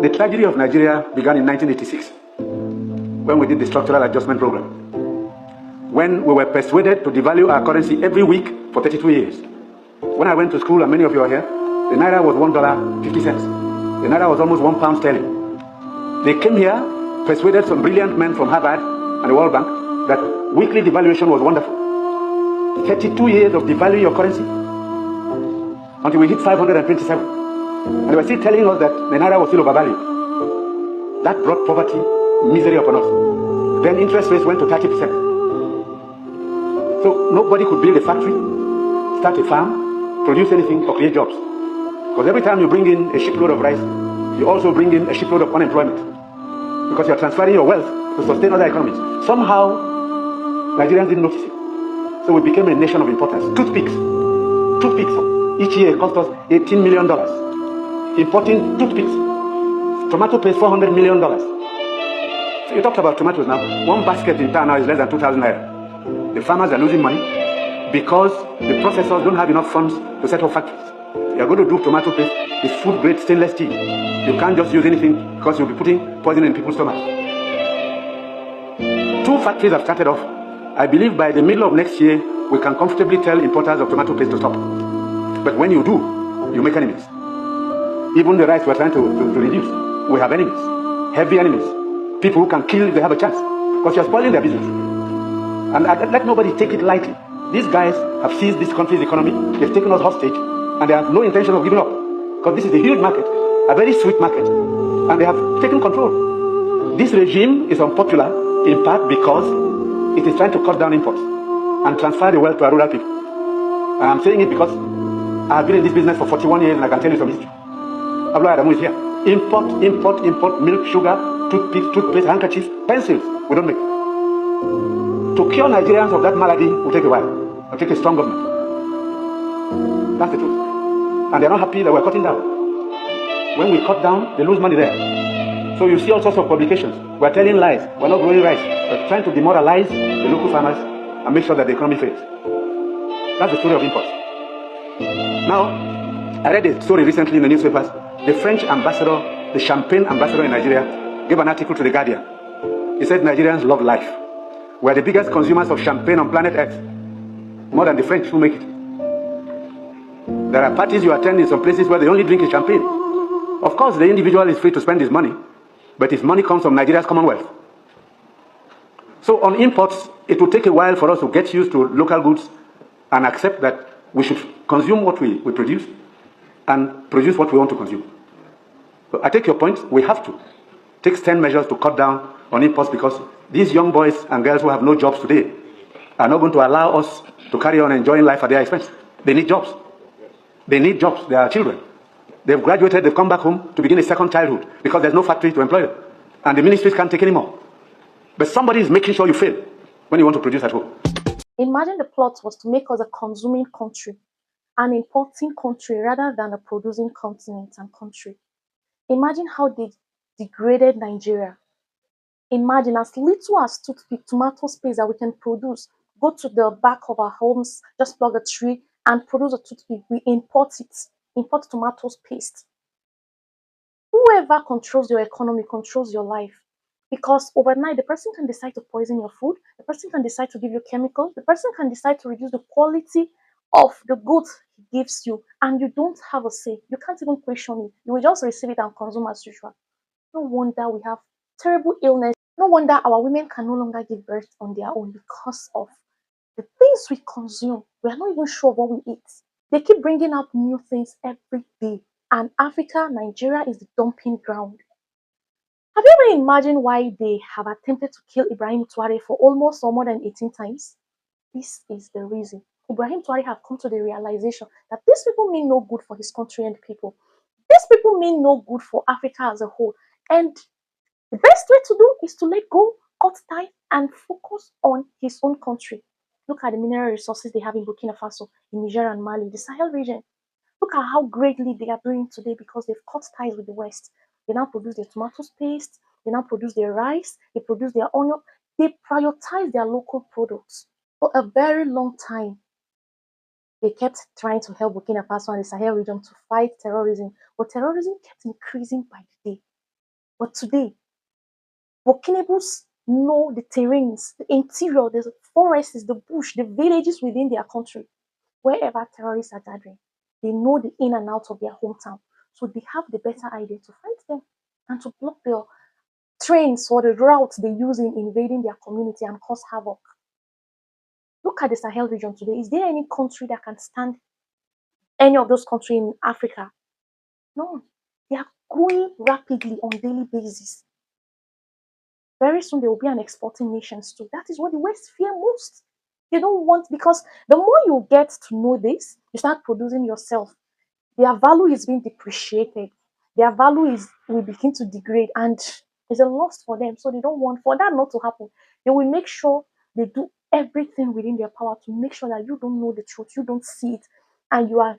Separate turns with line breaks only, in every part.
The tragedy of Nigeria began in 1986 when we did the structural adjustment program. When we were persuaded to devalue our currency every week for 32 years. When I went to school, and many of you are here, the Naira was $1.50. The Naira was almost £1 sterling. They came here, persuaded some brilliant men from Harvard and the World Bank that weekly devaluation was wonderful. 32 years of devaluing your currency until we hit 527. And they were still telling us that the Naira was still overvalued. That brought poverty, misery upon us. Then interest rates went to 30%. So nobody could build a factory, start a farm, produce anything, or create jobs. Because every time you bring in a shipload of rice, you also bring in a shipload of unemployment. Because you're transferring your wealth to sustain other economies. Somehow, Nigerians didn't notice it. So we became a nation of importance. Toothpicks. Toothpicks. Each year cost us $18 million. Importing toothpicks. Tomato paste, $400 million. So you talked about tomatoes now. One basket in town now is less than 2,000 naira. The farmers are losing money because the processors don't have enough funds to set up factories. You're going to do tomato paste with food-grade stainless steel. You can't just use anything because you'll be putting poison in people's stomachs. 2 factories have started off. I believe by the middle of next year, we can comfortably tell importers of tomato paste to stop. But when you do, you make enemies. Even the rights we're trying to reduce, we have enemies. Heavy enemies. People who can kill if they have a chance. Because you're spoiling their business. And let nobody take it lightly. These guys have seized this country's economy. They've taken us hostage. And they have no intention of giving up. Because this is a huge market. A very sweet market. And they have taken control. This regime is unpopular in part because it is trying to cut down imports and transfer the wealth to our rural people. And I'm saying it because I've been in this business for 41 years and I can tell you some history. Abdullah Adamu is here. Import, milk, sugar, toothpaste, handkerchiefs, pencils. We don't make. To cure Nigerians of that malady will take a while. It will take a strong government. That's the truth. And they're not happy that we're cutting down. When we cut down, they lose money there. So you see all sorts of publications. We're telling lies. We're not growing rice. We're trying to demoralize the local farmers and make sure that the economy fails. That's the story of imports. Now, I read a story recently in the newspapers. The French ambassador, the champagne ambassador in Nigeria, gave an article to The Guardian. He said Nigerians love life. We're the biggest consumers of champagne on planet Earth. More than the French who make it. There are parties you attend in some places where they only drink champagne. Of course, the individual is free to spend his money, but his money comes from Nigeria's commonwealth. So on imports, it will take a while for us to get used to local goods and accept that we should consume what we produce and produce what we want to consume. So I take your point. We have to take 10 measures to cut down on imports because these young boys and girls who have no jobs today are not going to allow us to carry on enjoying life at their expense. They need jobs. They need jobs. They are children. They've graduated, they've come back home to begin a second childhood because there's no factory to employ them. And the ministries can't take any more. But somebody is making sure you fail when you want to produce at home.
Imagine the plot was to make us a consuming country, an importing country rather than a producing continent and country. Imagine how they degraded Nigeria. Imagine as little as toothpick, tomato paste that we can produce. Go to the back of our homes, just plug a tree and produce a toothpick. We import it. Import tomato paste. Whoever controls your economy controls your life. Because overnight, the person can decide to poison your food. The person can decide to give you chemicals. The person can decide to reduce the quality of the goods he gives you. And you don't have a say. You can't even question it. You will just receive it and consume as usual. No wonder we have terrible illness. No wonder our women can no longer give birth on their own because of the things we consume. We are not even sure what we eat. They keep bringing up new things every day. And Africa, Nigeria is the dumping ground. Have you ever imagined why they have attempted to kill Ibrahim Traore for almost or more than 18 times? This is the reason. Ibrahim Traore have come to the realization that these people mean no good for his country and people. These people mean no good for Africa as a whole. And the best way to do is to let go, cut ties, and focus on his own country. Look at the mineral resources they have in Burkina Faso, in Niger and Mali, the Sahel region. Look at how greatly they are doing today because they've cut ties with the West. They now produce their tomato paste, they now produce their rice, they produce their onion. They prioritize their local products. For a very long time, they kept trying to help Burkina Faso and the Sahel region to fight terrorism, but terrorism kept increasing by the day. But today, Burkinabes know the terrains, the interior, the forests, the bush, the villages within their country, wherever terrorists are gathering. They know the in and out of their hometown. So they have the better idea to fight them and to block the trains or the routes they use in invading their community and cause havoc. Look at the Sahel region today. Is there any country that can stand any of those countries in Africa? No. They are growing rapidly on daily basis. Very soon they will be an exporting nations too. That is what the West fear most. They don't want, because the more you get to know this, you start producing yourself. Their value is being depreciated. Their value is will begin to degrade, and it's a loss for them. So they don't want for that not to happen. They will make sure they do everything within their power to make sure that you don't know the truth, you don't see it, and you are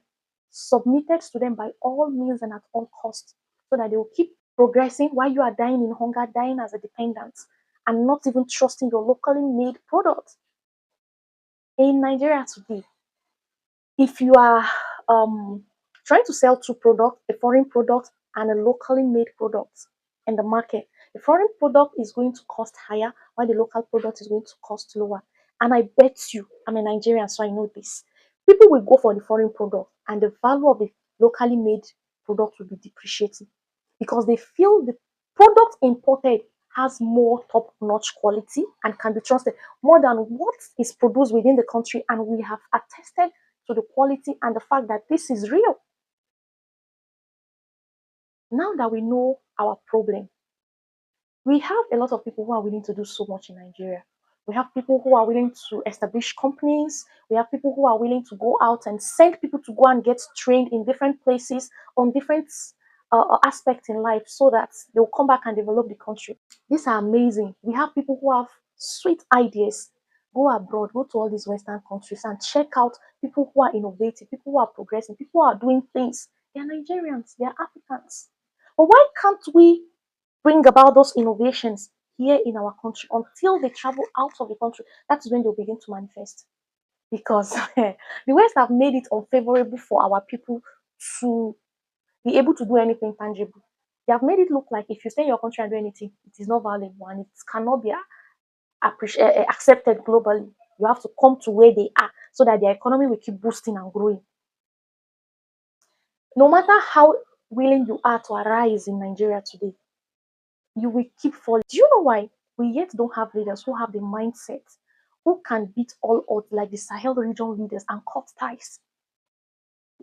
submitted to them by all means and at all costs, so that they will keep progressing while you are dying in hunger, dying as a dependent, and not even trusting your locally made product. In Nigeria today, if you are trying to sell two products, a foreign product and a locally made product in the market, the foreign product is going to cost higher while the local product is going to cost lower. And I bet you, I'm a Nigerian, so I know this. People will go for the foreign product, and the value of the locally made product will be depreciating because they feel the product imported has more top-notch quality and can be trusted more than what is produced within the country, and we have attested to the quality and the fact that this is real. Now that we know our problem, we have a lot of people who are willing to do so much in Nigeria. We have people who are willing to establish companies. We have people who are willing to go out and send people to go and get trained in different places on different aspects in life so that they'll come back and develop the country. These are amazing. We have people who have sweet ideas. Go abroad, go to all these Western countries and check out people who are innovative, people who are progressing, people who are doing things. They are Nigerians, they are Africans. But why can't we bring about those innovations here in our country until they travel out of the country? That is when they'll begin to manifest. Because the West have made it unfavorable for our people to be able to do anything tangible. They have made it look like if you stay in your country and do anything, it is not valuable and it cannot be accepted globally. You have to come to where they are so that their economy will keep boosting and growing. No matter how willing you are to arise in Nigeria today, you will keep falling. Do you know why? We yet don't have leaders who have the mindset, who can beat all odds like the Sahel region leaders and cut ties.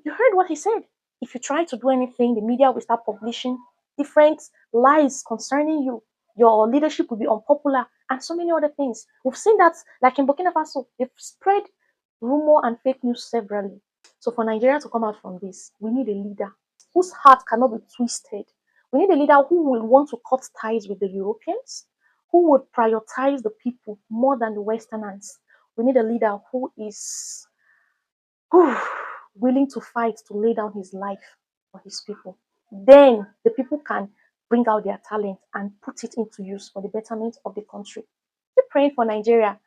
You heard what he said. If you try to do anything, the media will start publishing different lies concerning you. Your leadership will be unpopular, and so many other things. We've seen that, like in Burkina Faso, they've spread rumor and fake news severally. So for Nigeria to come out from this, we need a leader whose heart cannot be twisted. We need a leader who will want to cut ties with the Europeans, who would prioritize the people more than the Westerners. We need a leader who is whew, willing to fight to lay down his life for his people. Then the people can bring out their talent and put it into use for the betterment of the country. Keep praying for Nigeria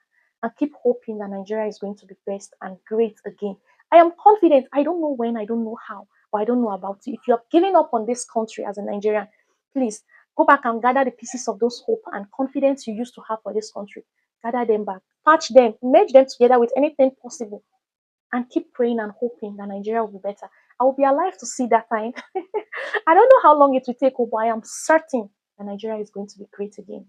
and keep hoping that Nigeria is going to be best and great again. I am confident. I don't know when, I don't know how, but I don't know about you. If you have given up on this country as a Nigerian, please go back and gather the pieces of those hope and confidence you used to have for this country. Gather them back, patch them, merge them together with anything possible, and keep praying and hoping that Nigeria will be better. I will be alive to see that time. I don't know how long it will take, but I am certain that Nigeria is going to be great again.